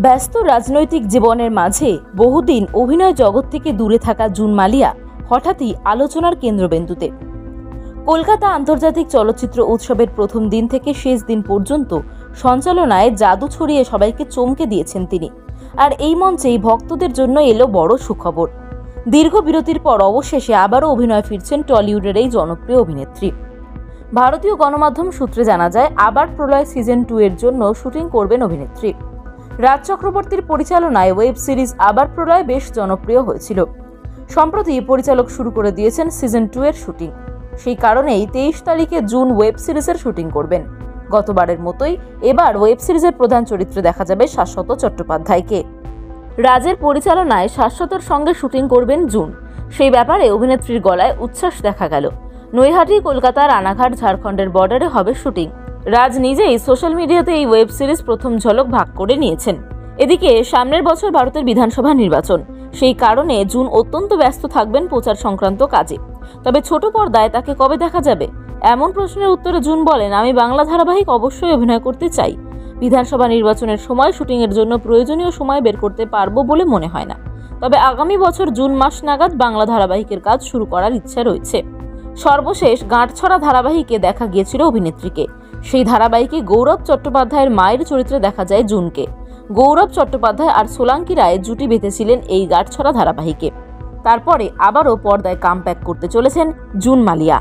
ব্যস্ত রাজনৈতিক জীবনের মাঝে বহুদিন অভিনয় জগৎ থেকে দূরে থাকা জুন মালিয়া হঠাৎই আলোচনার কেন্দ্রবিন্দুতে। কলকাতা আন্তর্জাতিক চলচ্চিত্র উৎসবের প্রথম দিন থেকে শেষ দিন পর্যন্ত সঞ্চালনায় জাদু ছড়িয়ে সবাইকে চমকে দিয়েছেন তিনি। আর এই মঞ্চেই ভক্তদের জন্য এলো বড় সুখবর। দীর্ঘ বিরতির পর অবশেষে আবারও অভিনয় ফিরছেন টলিউডের এই জনপ্রিয় অভিনেত্রী। ভারতীয় গণমাধ্যম সূত্রে জানা যায়, আবার প্রলয় সিজন 2 এর জন্য শুটিং করবেন অভিনেত্রী। রাজ চক্রবর্তীর পরিচালনায় ওয়েব সিরিজ আবার প্রলয় বেশ জনপ্রিয় হয়েছিল। সম্প্রতি পরিচালক শুরু করে দিয়েছেন সিজন 2 এর শুটিং। সেই কারণেই 23 তারিখে জুন ওয়েব সিরিজের শুটিং করবেন। গতবারের মতোই এবার ওয়েব সিরিজের প্রধান চরিত্রে দেখা যাবে শাশ্বত চট্টোপাধ্যায়কে। রাজের পরিচালনায় শাশ্বতর সঙ্গে শুটিং করবেন জুন। সেই ব্যাপারে অভিনেত্রীর গলায় উচ্ছ্বাস দেখা গেল। নৈহাটি, কলকাতা, রানাঘাট, ঝাড়খণ্ডের বর্ডারে হবে শুটিং। রাজ নিজেই সোশ্যাল মিডিয়াতে এই ওয়েব সিরিজ প্রথম ঝলক ভাগ করে নিয়েছেন। এদিকে সামনের বছর ভারতের বিধানসভা নির্বাচন, সেই কারণে জুন অত্যন্ত ব্যস্ত থাকবেন প্রচার সংক্রান্ত কাজে। তবে ছোট পর্দায় তাকে কবে দেখা যাবে, এমন প্রশ্নের উত্তরে জুন বলেন, আমি বাংলা ধারাবাহিক অবশ্যই অভিনয় করতে চাই। বিধানসভা নির্বাচনের সময় শুটিংয়ের জন্য প্রয়োজনীয় সময় বের করতে পারবো বলে মনে হয় না। তবে আগামী বছর জুন মাস নাগাদ বাংলা ধারাবাহিকের কাজ শুরু করার ইচ্ছা রয়েছে। সর্বশেষ গাঁটছড়া ধারাবাহিকে দেখা গিয়েছিল অভিনেত্রীকে। সেই ধারাবাহিকে গৌরব চট্টোপাধ্যায়ের মায়ের চরিত্রে দেখা যায় জুনকে। গৌরব চট্টোপাধ্যায় আর সোলাঙ্কি রায় জুটি বেঁধেছিলেন এই গাঁটছড়া ধারাবাহিকে। তারপরে আবারও পর্দায় কামব্যাক করতে চলেছেন জুন মালিয়া।